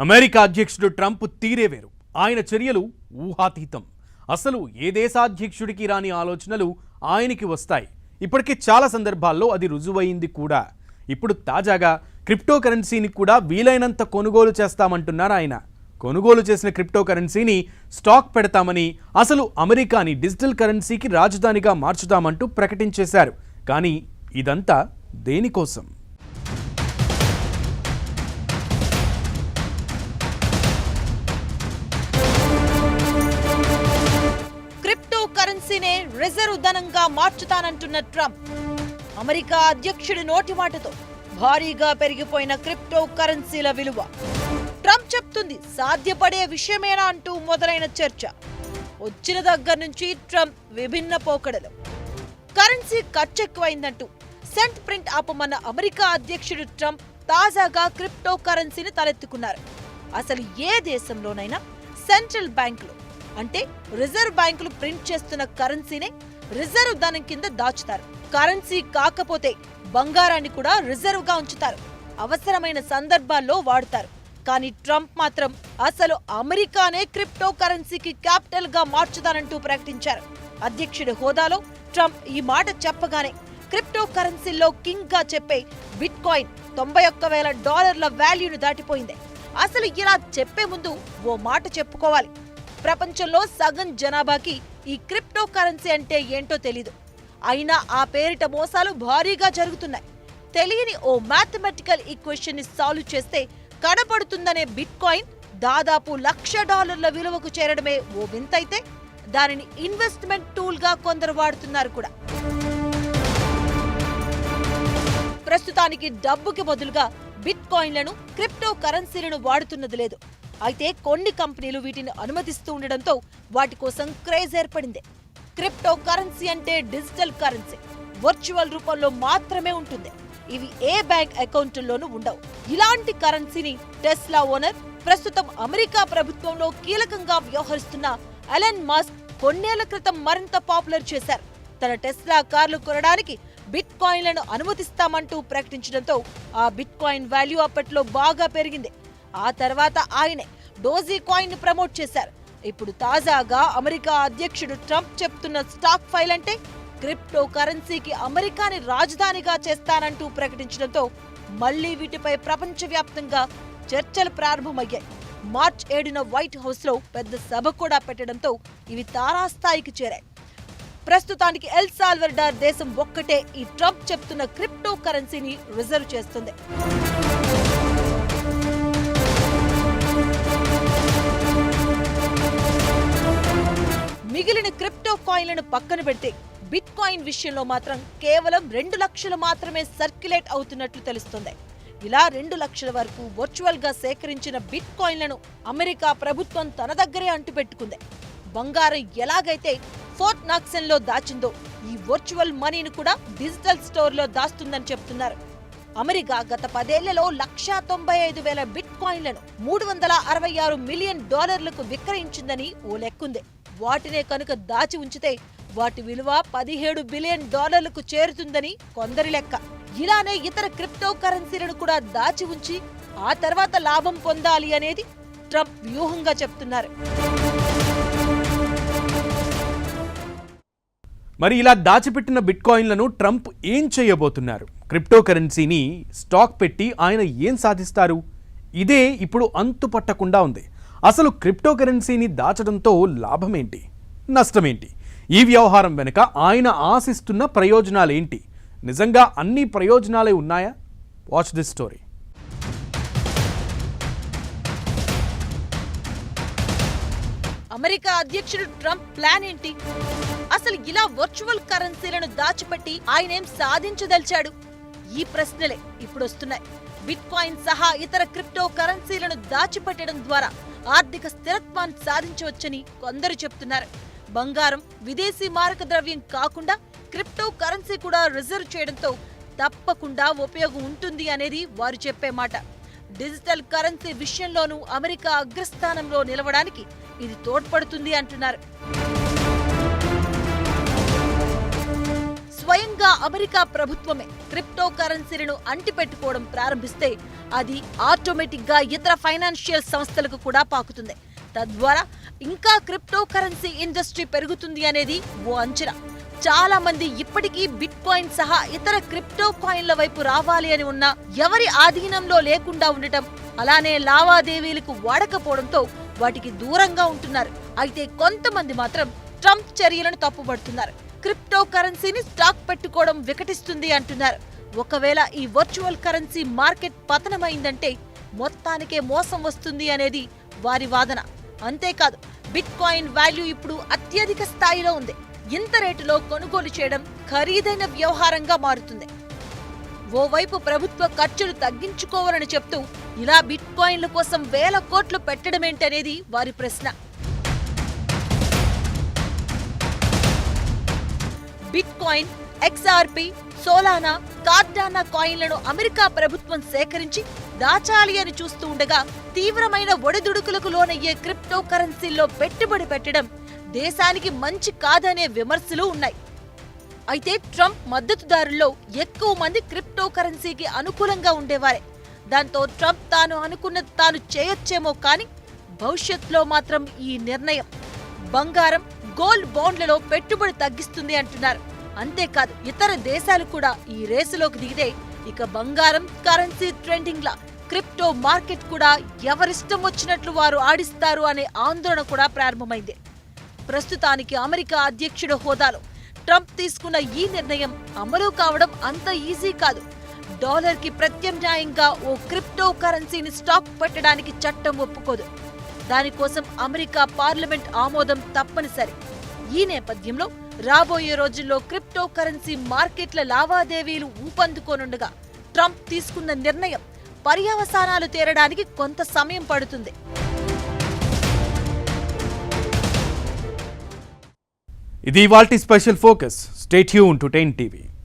America అధ్యక్షుడు Trump తీరే వేరు. ఆయన చర్యలు ఊహాతీతం. అసలు ఏ దేశాధ్యక్షుడికి రాని ఆలోచనలు ఆయనకి వస్తాయి. ఇప్పటికే చాలా సందర్భాల్లో అది రుజువైంది కూడా. ఇప్పుడు తాజాగా క్రిప్టో కరెన్సీని కూడా వీలైనంత కొనుగోలు చేస్తామంటున్నారు ఆయన. కొనుగోలు చేసిన క్రిప్టో కరెన్సీని స్టాక్ పెడతామని, అసలు అమెరికాని డిజిటల్ కరెన్సీకి రాజధానిగా మార్చుతామంటూ ప్రకటించేశారు. కానీ ఇదంతా దేనికోసం? క్రిప్టో కరెన్సీనే రిజర్వ్ ధనంగా మార్చుతానంటున్న ట్రంప్. అమెరికా అధ్యక్షుడి నోటి మాటతో భారీగా పెరిగిపోయిన క్రిప్టో కరెన్సీల విలువ. ట్రంప్ చెప్తుంది సాధ్యపడే విషయమేనా అంటూ మొదలైన చర్చ. వచ్చిన దగ్గర నుంచి ట్రంప్ విభిన్న పోకడలు. కరెన్సీ ఖర్చెక్కువైందంటూ సెంట్ ప్రింట్ ఆపమన్న అమెరికా అధ్యక్షుడు ట్రంప్ తాజాగా క్రిప్టో కరెన్సీని తలెత్తుకున్నారు. అసలు ఏ దేశంలోనైనా సెంట్రల్ బ్యాంకులు అంటే రిజర్వ్ బ్యాంకులు ప్రింట్ చేస్తున్న కరెన్సీనే రిజర్వ్ ధనం కింద దాచుతారు. కరెన్సీ కాకపోతే బంగారాన్ని కూడా రిజర్వ్ గా ఉంచుతారు. అవసరమైన సందర్భాల్లో వాడుతారు. కానీ ట్రంప్ మాత్రం అసలు అమెరికానే క్రిప్టో కరెన్సీకి క్యాపిటల్ గా మార్చుతానంటూ ప్రకటించారు. అధ్యక్షుడి హోదాలో ట్రంప్ ఈ మాట చెప్పగానే క్రిప్టో కరెన్సీల్లో కింగ్ గా చెప్పే బిట్ కాయిన్ $91,000 వాల్యూను దాటిపోయింది. అసలు ఇలా చెప్పే ముందు ఓ మాట చెప్పుకోవాలి. ప్రపంచంలో సగం జనాభాకి ఈ క్రిప్టో కరెన్సీ అంటే ఏంటో తెలీదు. అయినా ఆ పేరిట మోసాలు భారీగా జరుగుతున్నాయి. తెలియని ఓ మ్యాథమెటికల్ ఈక్వేషన్ ని సాల్వ్ చేస్తే కనపడుతుందనే బిట్ కాయిన్ దాదాపు $1,00,000 విలువకు చేరడమే ఓ వింతైతే, దానిని ఇన్వెస్ట్మెంట్ టూల్ గా కొందరు వాడుతున్నారు కూడా. ప్రస్తుతానికి డబ్బుకి బదులుగా బిట్ కాయిన్లను, క్రిప్టో కరెన్సీలను వాడుతున్నది లేదు. అయితే కొన్ని కంపెనీలు వీటిని అనుమతిస్తూ ఉండడంతో వాటి కోసం క్రేజ్ ఏర్పడింది. క్రిప్టో కరెన్సీ అంటే డిజిటల్ కరెన్సీ, వర్చువల్ రూపంలో మాత్రమే ఉంటుంది. ఇవి ఏ బ్యాంక్ అకౌంట్లోనూ ఉండవు. ఇలాంటి కరెన్సీని టెస్లా ఓనర్, ప్రస్తుతం అమెరికా ప్రభుత్వంలో కీలకంగా వ్యవహరిస్తున్న ఎలన్ మస్క్ కొన్నేళ్ల క్రితం మరింత పాపులర్ చేశారు. తన టెస్లా కార్లు కొనడానికి బిట్ కాయిన్లను అనుమతిస్తామంటూ ప్రకటించడంతో ఆ బిట్ కాయిన్ వాల్యూ అప్పట్లో బాగా పెరిగింది. ఆ తర్వాత ఆయనే డోజీ కాయిన్ ను ప్రమోట్ చేశారు. ఇప్పుడు తాజాగా అమెరికా అధ్యక్షుడు ట్రంప్ చెప్తున్న స్టాక్ ఫైల్ అంటే క్రిప్టో కరెన్సీకి అమెరికాని రాజధానిగా చేస్తానంటూ ప్రకటించడంతో మళ్లీ వీటిపై ప్రపంచవ్యాప్తంగా చర్చలు ప్రారంభమయ్యాయి. మార్చ్ 7న వైట్ హౌస్ లో పెద్ద సభ కూడా పెట్టడంతో ఇవి తారాస్థాయికి చేరాయి. ప్రస్తుతానికి ఎల్ సాల్వడార్ దేశం ఒక్కటే ఈ ట్రంప్ చెప్తున్న క్రిప్టో కరెన్సీని రిజర్వ్ చేస్తుంది. మిగిలిన క్రిప్టో కాయిన్లను పక్కన పెడితే బిట్ కాయిన్ విషయంలో మాత్రం కేవలం 2 లక్షలు మాత్రమే సర్క్యులేట్ అవుతున్నట్లు తెలుస్తుంది. ఇలా 2 లక్షల వరకు వర్చువల్ గా సేకరించిన బిట్ కాయిన్లను అమెరికా ప్రభుత్వం తన దగ్గరే అంటుపెట్టుకుంది. బంగారం ఎలాగైతే ఫోర్ట్ నాక్సన్ లో దాచిందో ఈ వర్చువల్ మనీని కూడా డిజిటల్ స్టోర్ లో దాస్తుందని చెప్తున్నారు. అమెరికా గత 10 ఏళ్లలో 1,95,000 బిట్ కాయిన్లను $366 మిలియన్ విక్రయించిందని ఓ లెక్కుంది. వాటినే కనుక దాచి ఉంచితే వాటి విలువ $17 బిలియన్ చేరుతుందని కొందరి లెక్క. ఇలానే ఇతర క్రిప్టో కరెన్సీలను కూడా దాచి ఉంచి ఆ తర్వాత లాభం పొందాలి అనేది ట్రంప్ వ్యూహంగా చెప్తున్నారు. మరి ఇలా దాచిపెట్టిన బిట్ కాయిన్లను ట్రంప్ ఏం చేయబోతున్నారు? క్రిప్టో కరెన్సీని స్టాక్ పెట్టి ఆయన ఏం సాధిస్తారు? ఇదే ఇప్పుడు అంతు పట్టకుండా ఉంది. అసలు క్రిప్టో కరెన్సీని దాచడంతో లాభమేంటి, నష్టమేంటి? ఈ వ్యవహారం వెనుక ఆయన ఆశిస్తున్న ప్రయోజనాలేంటి? నిజంగా అన్ని ప్రయోజనాలే ఉన్నాయా? Watch this story. అమెరికా అధ్యక్షుడు ట్రంప్ ప్లాన్ ఏంటి? అసలు ఇలా వర్చువల్ కరెన్సీలను దాచిపెట్టి ఆయనేం సాధించదలిచాడు? ఈ ప్రశ్నలే ఇప్పుడు వస్తున్నాయి. బిట్ కాయిన్ సహా ఇతర క్రిప్టో కరెన్సీలను దాచిపెట్టడం ద్వారా ఆర్థిక స్థిరత్వాన్ని సాధించవచ్చని కొందరు చెప్తున్నారు. బంగారం, విదేశీ మారక ద్రవ్యం కాకుండా క్రిప్టో కరెన్సీ కూడా రిజర్వ్ చేయడంతో తప్పకుండా ఉపయోగం ఉంటుంది అనేది వారు చెప్పే మాట. డిజిటల్ కరెన్సీ విషయంలోనూ అమెరికా అగ్రస్థానంలో నిలవడానికి ఇది తోడ్పడుతుంది అంటున్నారు. స్వయంగా అమెరికా ప్రభుత్వమే క్రిప్టో కరెన్సీలను అంటిపెట్టుకోవడం ప్రారంభిస్తే అది ఆటోమేటిక్ గా ఇతర ఫైనాన్షియల్ సంస్థలకు కూడా పాకుతుంది. తద్వారా ఇంకా క్రిప్టో కరెన్సీ ఇండస్ట్రీ పెరుగుతుంది అనేది ఓ అంచనా. చాలా మంది ఇప్పటికీ బిట్ కాయిన్ సహా ఇతర క్రిప్టో కాయిన్ల వైపు రావాలి అని ఉన్నా ఎవరి ఆధీనంలో లేకుండా ఉండటం, అలానే లావాదేవీలకు వాడకపోవడంతో వాటికి దూరంగా ఉంటున్నారు. అయితే కొంతమంది మాత్రం ట్రంప్ చర్యలను తప్పుపడుతున్నారు. క్రిప్టో కరెన్సీని స్టాక్ పెట్టుకోవడం వికటిస్తుంది అంటున్నారు. ఒకవేళ ఈ వర్చువల్ కరెన్సీ మార్కెట్ పతనమైందంటే మొత్తానికే మోసం వస్తుంది అనేది వారి వాదన. అంతేకాదు, బిట్ కాయిన్ వాల్యూ ఇప్పుడు అత్యధిక స్థాయిలో ఉంది. ఇంత రేటులో కొనుగోలు చేయడం ఖరీదైన వ్యవహారంగా మారుతుంది. ఓవైపు ప్రభుత్వ ఖర్చులు తగ్గించుకోవాలని చెప్తూ ఇలా బిట్ కాయిన్ల కోసం వేల కోట్లు పెట్టడమేంటనేది వారి ప్రశ్న. Bitcoin, XRP, Solana, Cardano కాయిన్లను అమెరికా ప్రభుత్వం సేకరించి దాచాలి అని చూస్తూ ఉండగా తీవ్రమైన ఒడిదుడుకులకు లోనయ్యే క్రిప్టో కరెన్సీల్లో పెట్టుబడి పెట్టడం దేశానికి మంచి కాదనే విమర్శలు ఉన్నాయి. అయితే ట్రంప్ మద్దతుదారుల్లో ఎక్కువ మంది క్రిప్టో కరెన్సీకి అనుకూలంగా ఉండేవారే. దాంతో ట్రంప్ తాను అనుకున్నది తాను చేయొచ్చేమో కానీ భవిష్యత్తులో మాత్రం ఈ నిర్ణయం బంగారం, గోల్డ్ బాండ్లలో పెట్టుబడి తగ్గిస్తుంది అంటున్నారు. అంతేకాదు, ఇతర దేశాలు కూడా ఈ రేసులోకి దిగితే ఇక బంగారం కరెన్సీ ట్రెండింగ్ లా క్రిప్టో మార్కెట్ కూడా ఎవరిష్టం వచ్చినట్లు వారు ఆడిస్తారు అనే ఆందోళన కూడా ప్రారంభమైంది. ప్రస్తుతానికి అమెరికా అధ్యక్షుడి హోదాలో ట్రంప్ తీసుకున్న ఈ నిర్ణయం అమలు కావడం అంత ఈజీ కాదు. డాలర్కి ప్రత్యామ్నాయంగా ఓ క్రిప్టో కరెన్సీని స్టాక్ పెట్టడానికి చట్టం ఒప్పుకోదు. దానికోసం అమెరికా పార్లమెంట్ ఆమోదం తప్పనిసరి. ఈ నేపథ్యంలో రాబోయే రోజుల్లో క్రిప్టో కరెన్సీ మార్కెట్ల లావాదేవీలు ఊపందుకోనుండగా ట్రంప్ తీసుకున్న నిర్ణయం పర్యవసానాలు తేరడానికి కొంత సమయం పడుతుంది. ఇది ఇవాల్టి special focus. Stay tune to 10 TV.